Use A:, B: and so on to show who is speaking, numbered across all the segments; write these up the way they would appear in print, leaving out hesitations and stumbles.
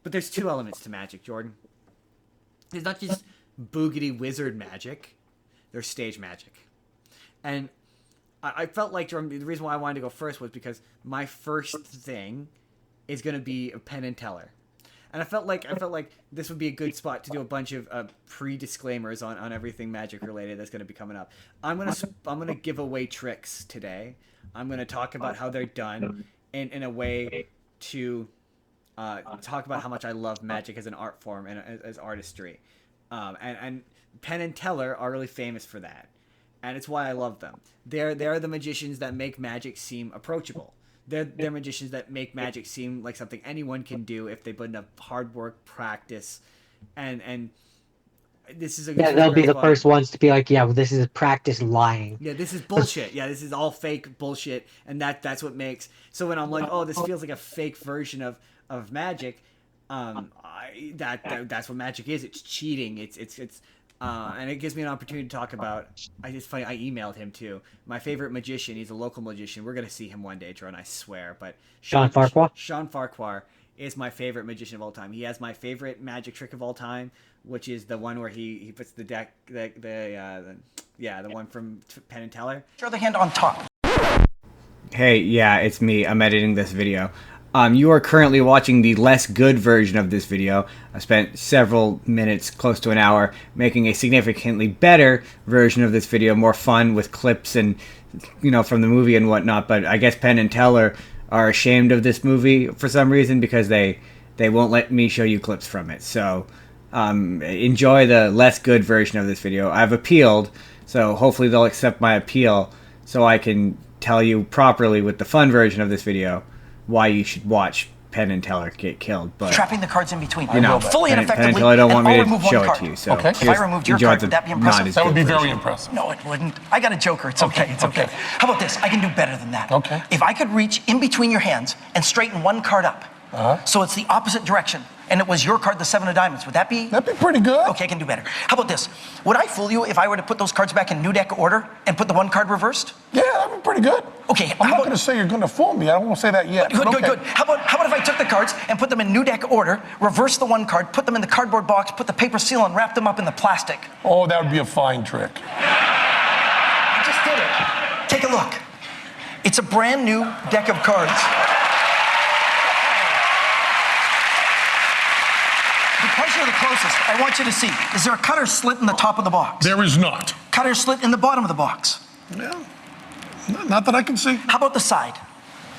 A: But there's two elements to magic, Jordan. There's not just boogity wizard magic. There's stage magic. And I felt like, Jordan, the reason why I wanted to go first was because my first thing is going to be a Penn and Teller. And I felt like this would be a good spot to do a bunch of pre-disclaimers on everything magic related that's going to be coming up. I'm gonna give away tricks today. I'm going to talk about how they're done in a way to talk about how much I love magic as an art form and as artistry. And Penn and Teller are really famous for that. And it's why I love them. They're the magicians that make magic seem approachable. They're magicians that make magic seem like something anyone can do if they put enough hard work, practice, and this is
B: they'll be the first ones to be like, yeah, well, this is practice lying.
A: Yeah, this is bullshit. Yeah, this is all fake bullshit, and that's what makes. So when I'm like, oh, this feels like a fake version of magic, that's what magic is. It's cheating. It's and it gives me an opportunity to talk about. It's funny. I emailed him too. My favorite magician. He's a local magician. We're gonna see him one day, Jordan. I swear. But
B: Sean Farquhar.
A: Sean Farquhar is my favorite magician of all time. He has my favorite magic trick of all time, which is the one where he puts the deck the one from Penn and Teller.
C: Throw the hand on top.
A: Hey, yeah, it's me. I'm editing this video. You are currently watching the less good version of this video. I spent several minutes, close to an hour, making a significantly better version of this video, more fun with clips and, from the movie and whatnot. But I guess Penn and Teller are ashamed of this movie for some reason because they won't let me show you clips from it. So enjoy the less good version of this video. I've appealed, so hopefully they'll accept my appeal so I can tell you properly with the fun version of this video why you should watch Penn and Teller Get Killed. But
C: trapping the cards in between.
A: fully
C: and
A: and
C: effectively.
A: Penn and Teller don't want me
C: I'll
A: to
C: remove
A: show
C: one
A: it
C: card.
A: to you. So
D: Okay.
C: If I removed your card, would that be impressive?
D: That would be very impressive.
C: No, it wouldn't. I got a joker. It's okay. It's okay. How about this? I can do better than that.
D: Okay.
C: If I could reach in between your hands and straighten one card up, so it's the opposite direction, and it was your card, the 7 of diamonds, would that be?
D: That'd be pretty good.
C: Okay, I can do better. How about this? Would I fool you if I were to put those cards back in new deck order and put the one card reversed?
D: Yeah, that'd be pretty good.
C: Okay.
D: I'm not going to say you're going to fool me. I won't say that yet.
C: Good,
D: but
C: good,
D: okay.
C: good. How about if I took the cards and put them in new deck order, reversed the one card, put them in the cardboard box, put the paper seal and wrapped them up in the plastic?
D: Oh, that would be a fine trick.
C: I just did it. Take a look. It's a brand new deck of cards. Because you're the closest, I want you to see. Is there a cut or slit in the top of the box?
D: There is not.
C: Cut or slit in the bottom of the box?
D: Yeah. Not that I can see.
C: How about the side?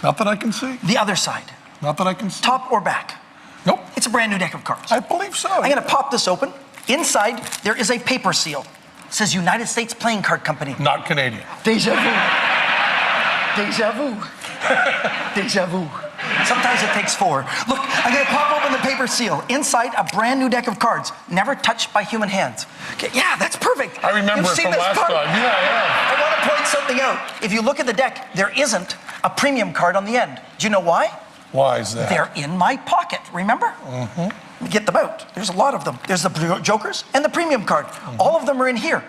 D: Not that I can see.
C: The other side?
D: Not that I can see.
C: Top or back?
D: Nope.
C: It's a brand new deck of cards.
D: I believe so.
C: I'm gonna pop this open. Inside, there is a paper seal. It says United States Playing Card Company.
D: Not Canadian.
C: Deja vu. Deja vu. Deja vu. Sometimes it takes 4. Look, I'm gonna pop open the paper seal. Inside, a brand new deck of cards, never touched by human hands. Okay, yeah, that's perfect.
D: I remember
C: You've
D: it
C: seen
D: from
C: this
D: last
C: card.
D: time. Yeah.
C: I want to point something out. If you look at the deck, there isn't a premium card on the end. Do you know why?
D: Why is that?
C: They're in my pocket, remember? Get them out. There's a lot of them. There's the jokers and the premium card. All of them are in here.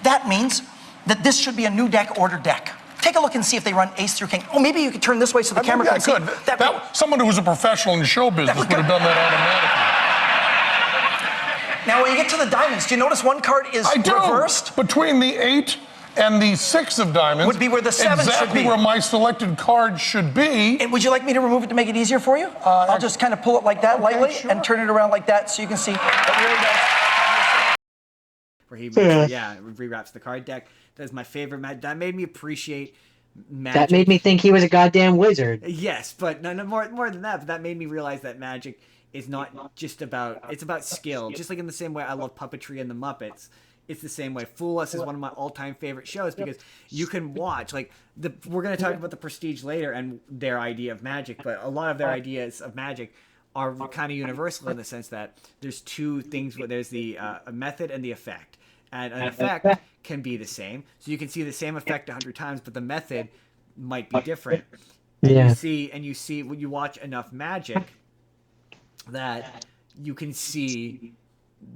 C: That means that this should be a new deck order deck. Take a look and see if they run ace through king. Oh, maybe you could turn this way so the camera can see.
D: Someone who was a professional in show business would have done that automatically.
C: Now, when you get to the diamonds, do you notice one card is reversed?
D: Between the 8 and the 6 of diamonds
C: would be where the 7 should be.
D: Exactly where my selected card should be.
C: And would you like me to remove it to make it easier for you? I'll just kind of pull it like that lightly and turn it around like that so you can see. It really does.
A: Where he rewraps the card deck. That's my favorite magic. That made me appreciate magic.
B: That made me think he was a goddamn wizard.
A: Yes, but no more than that. But that made me realize that magic is not just about. It's about skill. Just like in the same way I love puppetry and the Muppets. It's the same way. Fool Us is one of my all-time favorite shows because you can watch we're going to talk about the Prestige later and their idea of magic, but a lot of their ideas of magic are kind of universal in the sense that there's two things where there's the method and the effect. And an effect can be the same. So you can see the same effect 100 times, but the method might be different.
B: Yeah.
A: You see when you watch enough magic that you can see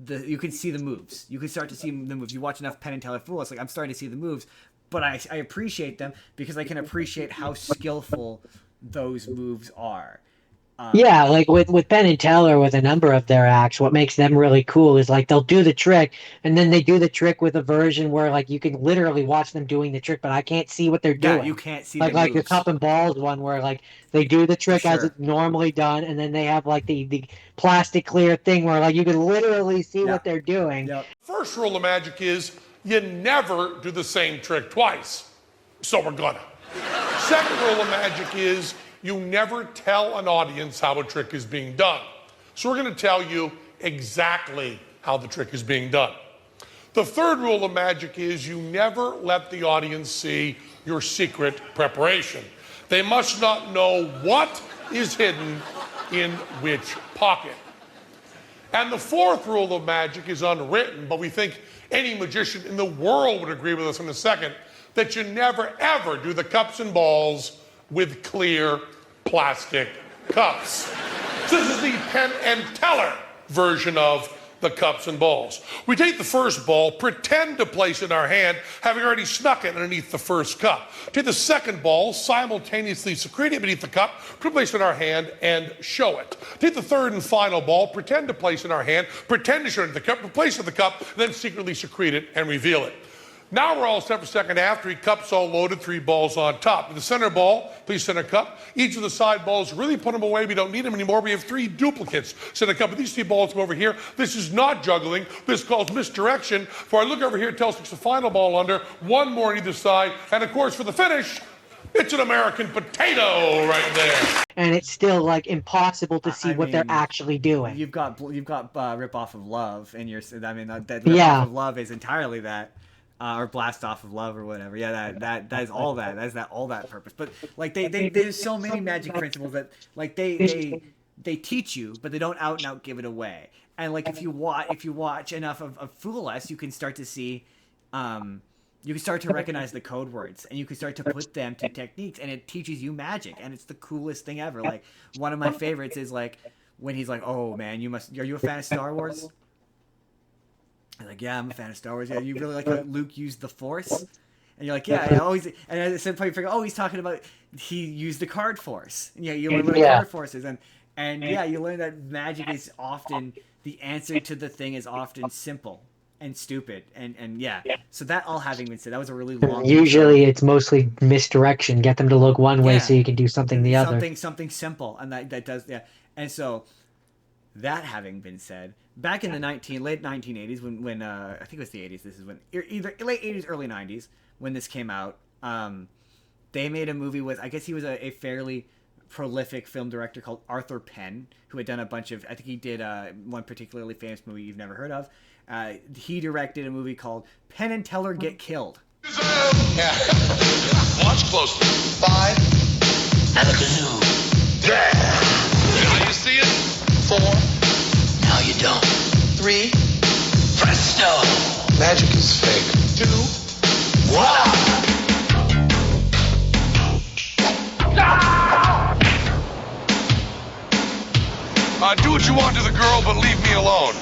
A: the moves. You can start to see the moves. You watch enough Penn and Teller Fool Us, I'm starting to see the moves, but I appreciate them because I can appreciate how skillful those moves are.
B: Yeah, like with Penn and Teller, with a number of their acts, what makes them really cool is like they'll do the trick, and then they do the trick with a version where like you can literally watch them doing the trick, but I can't see what they're
A: Yeah, you
B: doing.
A: can't see the
B: Like the
A: moves
B: cup and balls one, where like they do the
A: for
B: trick as
A: sure.
B: it's normally done, and then they have like the plastic clear thing where like you can literally see
A: Yeah.
B: what they're doing.
A: Yep.
D: First rule of magic is you never do the same trick twice. So we're gonna. Second rule of magic is you never tell an audience how a trick is being done. So we're gonna tell you exactly how the trick is being done. The third rule of magic is you never let the audience see your secret preparation. They must not know what is hidden in which pocket. And the fourth rule of magic is unwritten, but we think any magician in the world would agree with us in a second, that you never ever do the cups and balls with clear plastic cups. So this is the Penn and Teller version of the cups and balls. We take the first ball, pretend to place it in our hand, having already snuck it underneath the first cup. Take the second ball, simultaneously secrete it beneath the cup, place it in our hand, and show it. Take the third and final ball, pretend to place it in our hand, pretend to show it in the cup, place it in the cup, then secretly secrete it and reveal it. Now we're all set for second half. 3 cups all loaded, 3 balls on top. The center ball, please center cup. Each of the side balls, really put them away. We don't need them anymore. We have 3 duplicates. Center cup, but these 3 balls come over here. This is not juggling. This is called misdirection. For I look over here, Tell sticks the final ball under, 1 more on either side. And of course, for the finish, it's an American potato right there.
B: And it's still like impossible to see
A: I
B: what they're
A: mean,
B: actually doing.
A: You've got Rip Off of Love in your. I mean, that Rip
B: Yeah.
A: Off of Love is entirely that. Or Blast Off of Love or whatever. Yeah, that is all that. That's that all that purpose. But like there's so many magic principles that like they teach you, but they don't out and out give it away. And like if you watch enough of Fool Us, you can start to see, you can start to recognize the code words, and you can start to put them to techniques, and it teaches you magic, and it's the coolest thing ever. Like one of my favorites is like when he's like, "Oh man, are you a fan of Star Wars?" I'm like, yeah, I'm a fan of Star Wars. Yeah, you really like how Luke used the Force? And you're like, yeah, I always. And at some point you figure, oh, he's talking about he used the card force. And yeah, you learn what a card force is, and yeah, you learn that magic is often the answer to the thing is often simple and stupid, and yeah. So that all having been said, that was a really long.
B: Usually, it's mostly misdirection. Get them to look one way
A: Yeah.
B: so you can do something the other.
A: Something simple, and that does yeah. And so that having been said, back in the late 1980s, when I think it was the 80s, this is when either late 80s, early 90s, when this came out, they made a movie with, I guess he was a fairly prolific film director called Arthur Penn, who had done a bunch of, I think he did one particularly famous movie you've never heard of. He directed a movie called Penn and Teller Get Killed.
E: Yeah. Watch closely. 5. And a kazoo. Yeah. Now you see it? 4. Now you don't. 3. Presto. Magic is fake. 2. Voila. Do what you want to the girl, but leave me alone.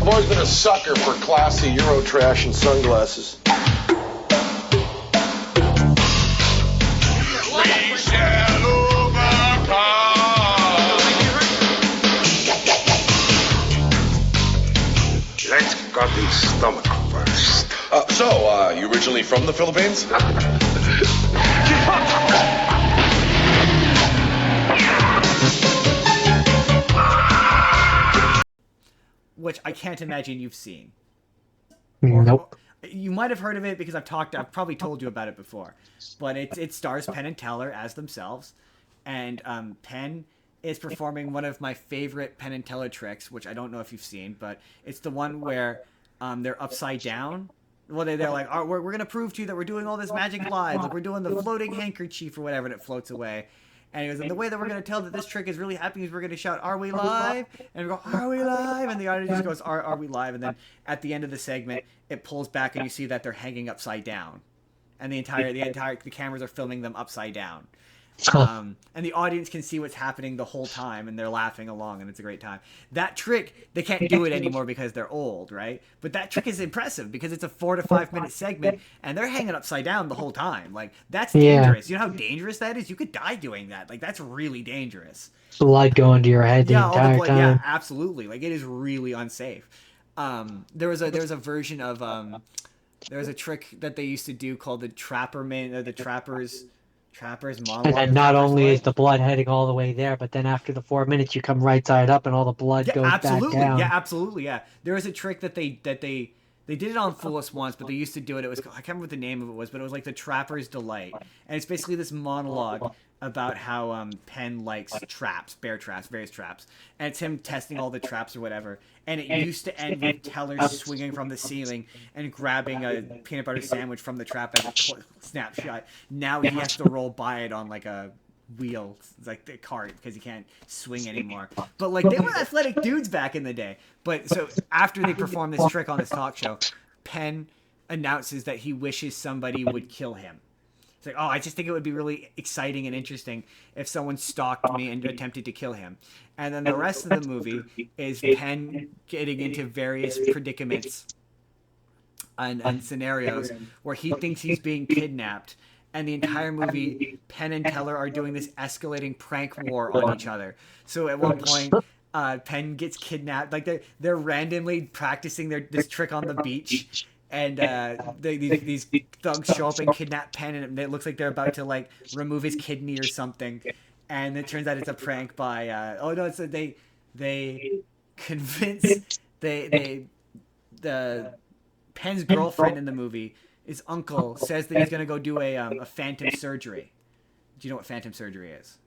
E: I've always been a sucker for classy Eurotrash and sunglasses. We shall overcome. Let's cut his stomach first. So, you originally from the Philippines?
A: Which I can't imagine you've seen.
B: Nope.
A: You might have heard of it because I've probably told you about it before. But it stars Penn and Teller as themselves. And Penn is performing one of my favorite Penn and Teller tricks, which I don't know if you've seen, but it's the one where they're upside down. Well, they're like, oh, we're going to prove to you that we're doing all this magic live. Like, we're doing the floating handkerchief or whatever, and it floats away. And he goes, and the way that we're going to tell that this trick is really happening is we're going to shout, "Are we live?" And we go, "Are we live?" And the audience just goes, are we live? And then at the end of the segment, it pulls back and you see that they're hanging upside down. And the cameras are filming them upside down. And the audience can see what's happening the whole time, and they're laughing along, and it's a great time. That trick, they can't do it anymore because they're old, right? But that trick is impressive because it's a 4 to 5 minute segment, and they're hanging upside down the whole time. Like, that's dangerous. You know how dangerous that is? You could die doing that. Like, that's really dangerous.
B: Blood going to your head the entire time.
A: Yeah, absolutely. Like, it is really unsafe. There was a version of there was a trick that they used to do called the Trapper's monologue.
B: And then not only is the blood heading all the way there, but then after the 4 minutes, you come right side up, and all the blood goes back down.
A: Yeah, absolutely. Yeah, there was a trick that they did it on Fool Us once, but they used to do it. It was, I can't remember what the name of it was, but it was like the Trapper's Delight, and it's basically this monologue about how Penn likes traps, bear traps, various traps, and it's him testing all the traps or whatever. And it used to end with Teller swinging from the ceiling and grabbing a peanut butter sandwich from the trap as a snapshot. Now he has to roll by it on like a wheel, like the cart, because he can't swing anymore. But like, they were athletic dudes back in the day. But so after they perform this trick on this talk show, Penn announces that he wishes somebody would kill him. It's like, oh, I just think it would be really exciting and interesting if someone stalked me and attempted to kill him. And then the rest of the movie is Penn getting into various predicaments and scenarios where he thinks he's being kidnapped. And the entire movie, Penn and Teller are doing this escalating prank war on each other. So at one point, Penn gets kidnapped. Like, they're randomly practicing this trick on the beach. And these thugs show up and kidnap Penn, and it looks like they're about to like remove his kidney or something. And it turns out it's a prank by they convince the Penn's girlfriend in the movie, his uncle, says that he's gonna go do a phantom surgery. Do you know what phantom surgery is?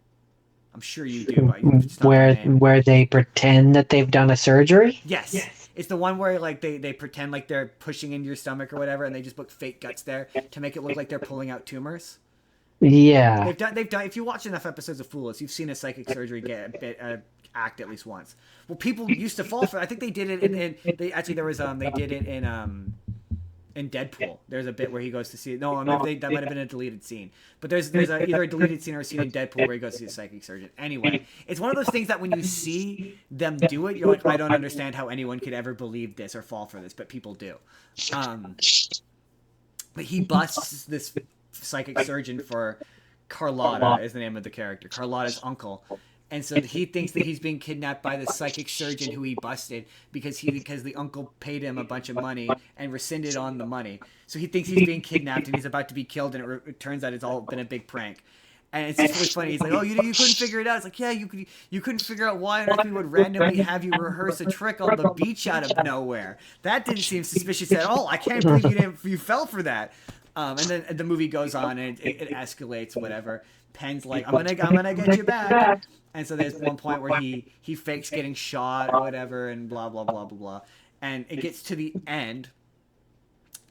A: I'm sure you do. But it's not my name.
B: Where they pretend that they've done a surgery?
A: Yes. It's the one where like they pretend like they're pushing into your stomach or whatever, and they just put fake guts there to make it look like they're pulling out tumors.
B: Yeah.
A: They've done. If you watch enough episodes of Fool Us, you've seen a psychic surgery act at least once. Well, people used to fall for it. I think they did it they did it in Deadpool. There's a bit where he goes to see it. No, that might have been a deleted scene. But there's either a deleted scene or a scene in Deadpool where he goes to see a psychic surgeon. Anyway, it's one of those things that when you see them do it, you're like, I don't understand how anyone could ever believe this or fall for this, but people do. But he busts this psychic surgeon for Carlotta, is the name of the character. Carlotta's uncle. And so he thinks that he's being kidnapped by the psychic surgeon who he busted because the uncle paid him a bunch of money and rescinded on the money. So he thinks he's being kidnapped and he's about to be killed, and it turns out it's all been a big prank. And it's just really funny. He's like, oh, you couldn't figure it out. It's like, yeah, you couldn't figure out why on earth we would randomly have you rehearse a trick on the beach out of nowhere. That didn't seem suspicious at all. I can't believe you fell for that. And then the movie goes on and it escalates, whatever. Penn's like, I'm gonna get you back. And so there's one point where he fakes getting shot or whatever, and blah blah blah blah blah. And it gets to the end,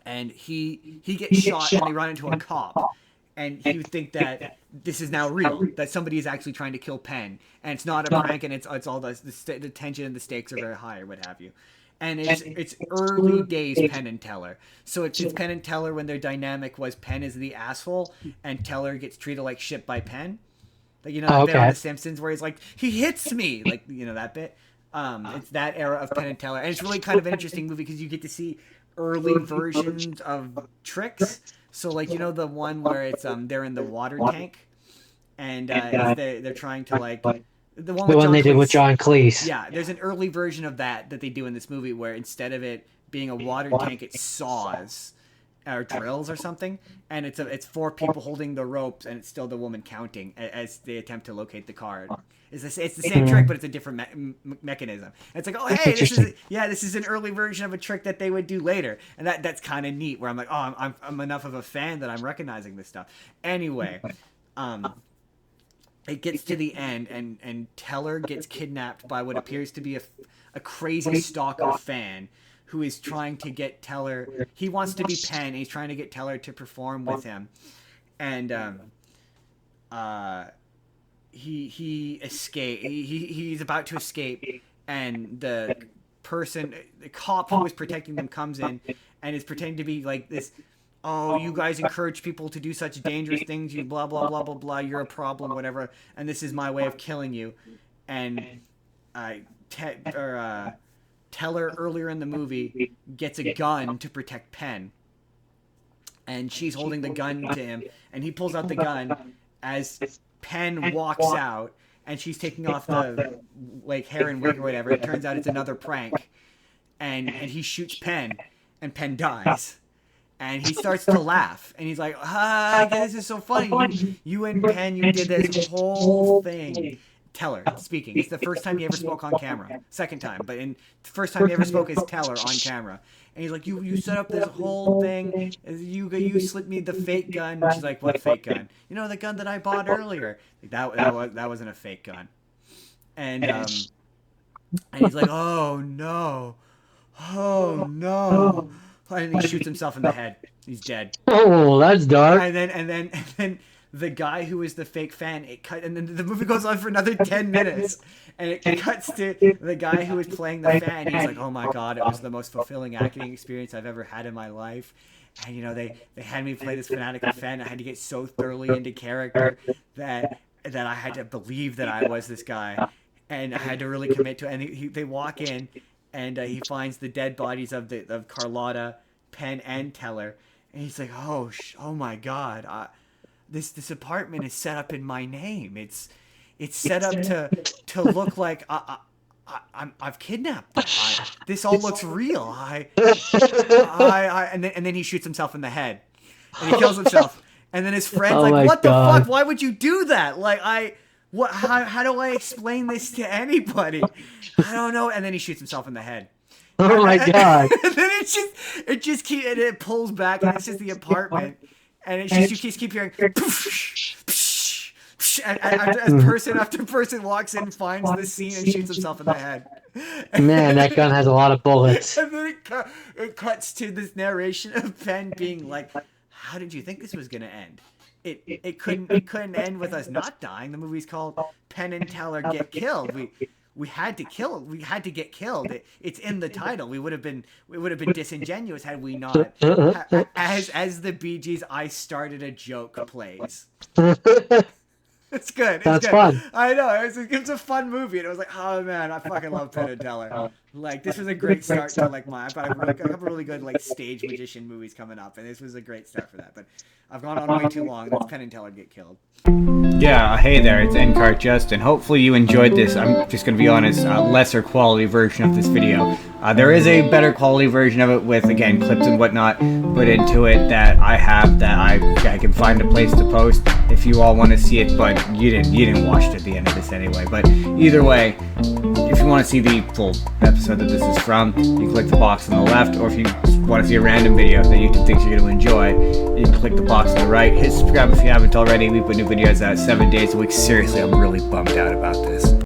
A: and he gets shot, and they run into a cop, and you think that this is now real, that somebody is actually trying to kill Penn, and it's not a prank, and it's all the tension and the stakes are very high or what have you. And it's early days Penn and Teller. So it's Penn and Teller when their dynamic was Penn is the asshole and Teller gets treated like shit by Penn. Like, bit on The Simpsons where he's like, he hits me, like, that bit. It's that era of Penn and Teller, and it's really kind of an interesting movie because you get to see early versions of tricks. So like, the one where it's they're in the water tank, and they're trying to like the one
B: they did with John Cleese.
A: Yeah, there's an early version of that they do in this movie where instead of it being a water tank, it's saws or drills or something, and it's 4 people holding the ropes, and it's still the woman counting as they attempt to locate the card. It's the same trick, but it's a different mechanism. And it's like, oh, hey, this is an early version of a trick that they would do later, and that's kind of neat. Where I'm like, oh, I'm enough of a fan that I'm recognizing this stuff. Anyway, it gets to the end, and Teller gets kidnapped by what appears to be a crazy stalker fan who is trying to get Teller. He wants to be Penn, and he's trying to get Teller to perform with him. And he escape. He's about to escape, and the cop who is protecting them comes in and is pretending to be like this oh, you guys encourage people to do such dangerous things, you blah, blah, blah, blah, blah, you're a problem, whatever, and this is my way of killing you. And Teller, earlier in the movie, gets a gun to protect Penn. And she's holding the gun to him, and he pulls out the gun as Penn walks out, and she's taking off the like hair and wig or whatever. It turns out it's another prank, and he shoots Penn, and Penn dies. And he starts to laugh, and he's like, this is so funny. You and Penn, you did this whole thing. Teller speaking. It's the first time he ever spoke on camera. Second time, but the first time he ever spoke as Teller on camera. And he's like, you set up this whole thing. You slipped me the fake gun. And she's like, what fake gun? You know, the gun that I bought earlier. Like, that wasn't a fake gun. And he's like, oh no. And he shoots himself in the head. He's dead.
B: Oh, that's dark.
A: And then the guy who is the fake fan, and then the movie goes on for another 10 minutes, and it cuts to the guy who is playing the fan. He's like, oh my god, it was the most fulfilling acting experience I've ever had in my life. And you know, they had me play this fanatical fan. I had to get so thoroughly into character that I had to believe that I was this guy, and I had to really commit to it. And they walk in, and he finds the dead bodies of Carlotta, Penn, and Teller, and he's like, oh my god, this apartment is set up in my name. It's set up to look like I've kidnapped them. This all looks real. And then he shoots himself in the head, and he kills himself. And then his friend's like, "What the fuck? Why would you do that? Like, how do I explain this to anybody? I don't know." And then he shoots himself in the head.
B: Oh my god!
A: And then it pulls back, and it's just the apartment. And you just keep hearing, as person after person walks in, finds the scene, and shoots himself in the head.
B: Man, that gun has a lot of bullets.
A: And then it cuts to this narration of Penn being like, "How did you think this was gonna end? It couldn't end with us not dying. The movie's called Penn and Teller Get Killed. We had to kill. We had to get killed. It's in the title. We would have been disingenuous had we not. As the Bee Gees' "I Started a Joke" plays. It's good.
B: That's fun.
A: I know. It was a fun movie, and it was like, oh man, I fucking love Penn and Teller. Like, this was a great start to like I've got a couple really good like stage magician movies coming up, and this was a great start for that. But I've gone on way too long. That's Penn and Teller Get Killed. Yeah, hey there, it's Ncart Justin. Hopefully you enjoyed this. I'm just going to be honest, lesser quality version of this video. There is a better quality version of it with, again, clips and whatnot put into it that I have that I can find a place to post if you all want to see it, but you didn't watch it at the end of this anyway. But either way, if you want to see the full episode that this is from, you can click the box on the left, or if you want to see a random video that YouTube thinks you're going to enjoy, you can click the box on the right. Hit subscribe if you haven't already. We put new videos out 7 days a week. Seriously, I'm really bummed out about this.